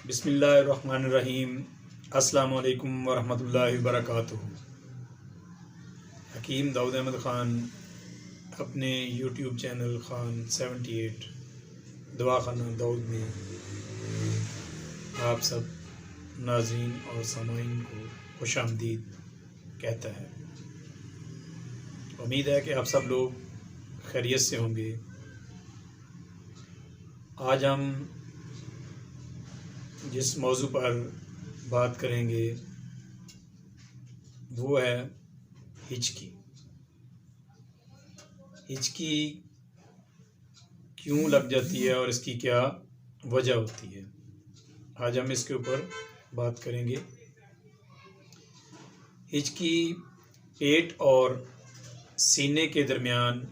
بسم اللہ الرحمن الرحیم۔ السلام علیکم ورحمۃ اللہ وبرکاتہ۔ حکیم داؤد احمد خان اپنے یوٹیوب چینل خان 78 دواخانہ داؤد میں آپ سب ناظرین اور سامعین کو خوش آمدید کہتا ہے۔ امید ہے کہ آپ سب لوگ خیریت سے ہوں گے۔ آج ہم جس موضوع پر بات کریں گے وہ ہے ہچکی۔ ہچکی کیوں لگ جاتی ہے اور اس کی کیا وجہ ہوتی ہے، آج ہم اس کے اوپر بات کریں گے۔ ہچکی پیٹ اور سینے کے درمیان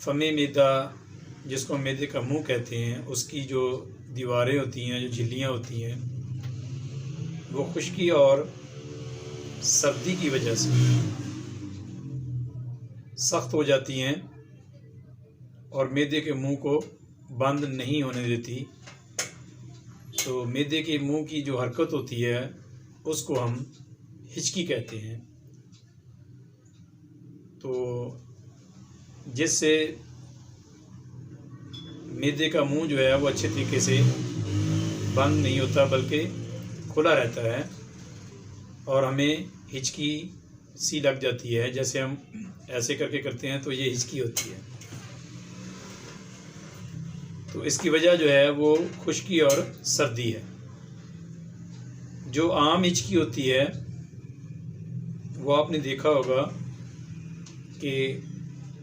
فم معدہ، جس کو معدے کا منہ کہتے ہیں، اس کی جو دیواریں ہوتی ہیں، جو جھلیاں ہوتی ہیں، وہ خشکی اور سردی کی وجہ سے سخت ہو جاتی ہیں اور معدے کے منہ کو بند نہیں ہونے دیتی۔ تو معدے کے منہ کی جو حرکت ہوتی ہے اس کو ہم ہچکی کہتے ہیں۔ تو جس سے معدے کا منہ جو ہے وہ اچھے طریقے سے بند نہیں ہوتا بلکہ کھلا رہتا ہے اور ہمیں ہچکی سی لگ جاتی ہے۔ جیسے ہم ایسے کر کے کرتے ہیں تو یہ ہچکی ہوتی ہے۔ تو اس کی وجہ جو ہے وہ خشکی اور سردی ہے۔ جو عام ہچکی ہوتی ہے وہ آپ نے دیکھا ہوگا کہ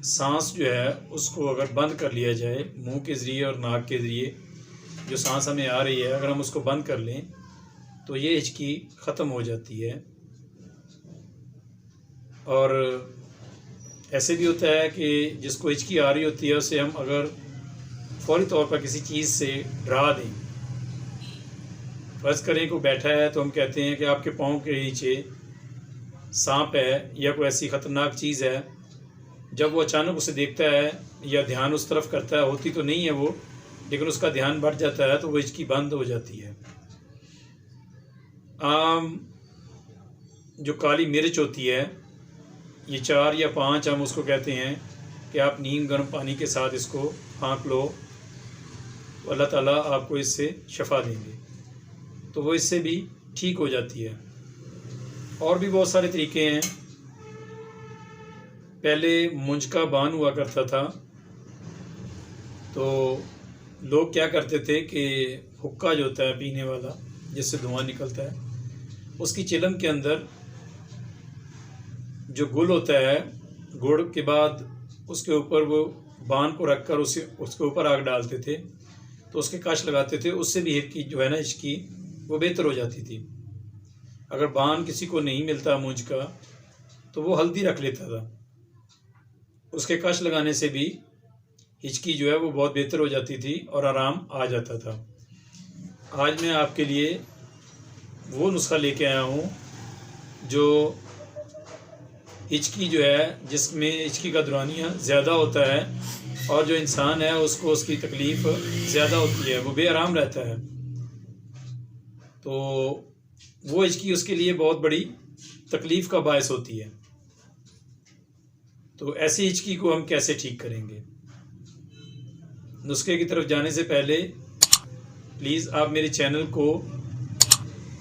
سانس جو ہے اس کو اگر بند کر لیا جائے، منہ کے ذریعے اور ناک کے ذریعے جو سانس ہمیں آ رہی ہے، اگر ہم اس کو بند کر لیں تو یہ ہچکی ختم ہو جاتی ہے۔ اور ایسے بھی ہوتا ہے کہ جس کو ہچکی آ رہی ہوتی ہے اسے ہم اگر فوری طور پر کسی چیز سے ڈرا دیں، فرض کریں کوئی بیٹھا ہے تو ہم کہتے ہیں کہ آپ کے پاؤں کے نیچے سانپ ہے یا کوئی ایسی خطرناک چیز ہے، جب وہ اچانک اسے دیکھتا ہے یا دھیان اس طرف کرتا ہے، ہوتی تو نہیں ہے وہ، لیکن اس کا دھیان بڑھ جاتا ہے تو وہ ہچکی بند ہو جاتی ہے۔ عام جو کالی مرچ ہوتی ہے، یہ 4 یا 5 ہم اس کو کہتے ہیں کہ آپ نیم گرم پانی کے ساتھ اس کو پھانک لو، تو اللہ تعالیٰ آپ کو اس سے شفا دیں گے، تو وہ اس سے بھی ٹھیک ہو جاتی ہے۔ اور بھی بہت سارے طریقے ہیں۔ پہلے مونجھ کا بان ہوا کرتا تھا تو لوگ کیا کرتے تھے کہ حکا جو ہوتا ہے پینے والا جس سے دھواں نکلتا ہے، اس کی چلم کے اندر جو گل ہوتا ہے، گڑ کے بعد اس کے اوپر وہ بان کو رکھ کر اس کے اوپر آگ ڈالتے تھے تو اس کے کاش لگاتے تھے، اس سے بھی ہچکی جو ہے نا ہچکی وہ بہتر ہو جاتی تھی۔ اگر بان کسی کو نہیں ملتا مونجھ کا تو وہ ہلدی رکھ لیتا تھا، اس کے کاش لگانے سے بھی ہچکی جو ہے وہ بہت بہتر ہو جاتی تھی اور آرام آ جاتا تھا۔ آج میں آپ کے لیے وہ نسخہ لے کے آیا ہوں جو ہچکی جو ہے، جس میں ہچکی کا دورانیہ زیادہ ہوتا ہے اور جو انسان ہے اس کو اس کی تکلیف زیادہ ہوتی ہے، وہ بے آرام رہتا ہے، تو وہ ہچکی اس کے لیے بہت بڑی تکلیف کا باعث ہوتی ہے۔ تو ایسی ہچکی کو ہم کیسے ٹھیک کریں گے؟ نسخے کی طرف جانے سے پہلے پلیز آپ میرے چینل کو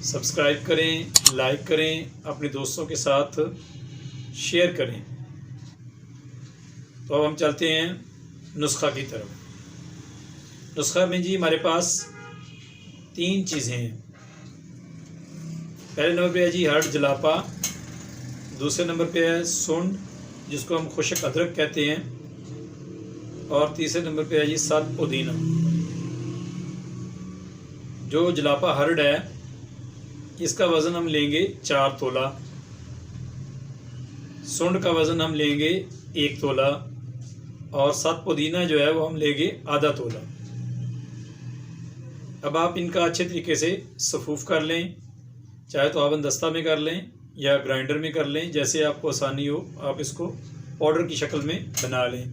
سبسکرائب کریں، لائک کریں، اپنے دوستوں کے ساتھ شیئر کریں۔ تو اب ہم چلتے ہیں نسخہ کی طرف۔ نسخہ میں جی ہمارے پاس 3 چیزیں ہیں۔ پہلے نمبر پہ ہے جی ہرڈ جلاپا، دوسرے نمبر پہ ہے سنڈ جس کو ہم خشک ادرک کہتے ہیں، اور تیسرے نمبر پہ ہے جی سات پودینہ۔ جو جلاپا ہرڈ ہے اس کا وزن ہم لیں گے 4 تولہ، سنڈ کا وزن ہم لیں گے 1 تولہ، اور سات پودینہ جو ہے وہ ہم لیں گے آدھا تولہ۔ اب آپ ان کا اچھے طریقے سے صفوف کر لیں، چاہے تو آون دستہ میں کر لیں یا گرائنڈر میں کر لیں، جیسے آپ کو آسانی ہو آپ اس کو پاؤڈر کی شکل میں بنا لیں۔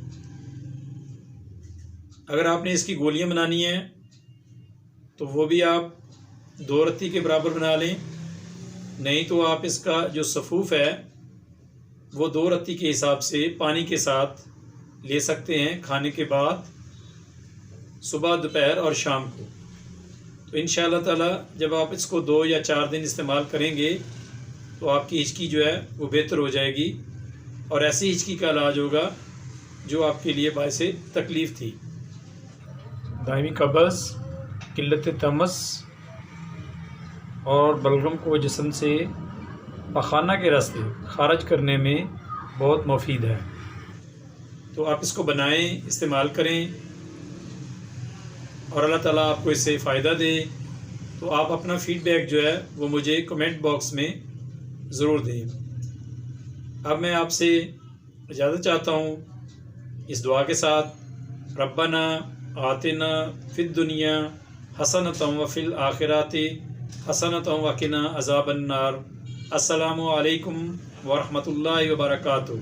اگر آپ نے اس کی گولیاں بنانی ہیں تو وہ بھی آپ 2 رتی کے برابر بنا لیں، نہیں تو آپ اس کا جو صفوف ہے وہ 2 رتی کے حساب سے پانی کے ساتھ لے سکتے ہیں کھانے کے بعد، صبح، دوپہر اور شام کو۔ تو انشاءاللہ تعالی جب آپ اس کو 2 یا 4 دن استعمال کریں گے تو آپ کی ہچکی جو ہے وہ بہتر ہو جائے گی، اور ایسی ہچکی کا علاج ہوگا جو آپ کے لیے باعث تکلیف تھی۔ دائمی قبض، قلت تمس اور بلغم کو جسم سے پخانہ کے راستے خارج کرنے میں بہت مفید ہے۔ تو آپ اس کو بنائیں، استعمال کریں، اور اللہ تعالیٰ آپ کو اس سے فائدہ دے۔ تو آپ اپنا فیڈ بیک جو ہے وہ مجھے کمنٹ باکس میں ضرور دیں۔ اب میں آپ سے اجازت چاہتا ہوں اس دعا کے ساتھ، ربنا آتنا فی الدنیا حسنۃ وفی الآخرۃ حسنۃ وقنا عذاب النار۔ السلام علیکم ورحمۃ اللہ وبرکاتہ۔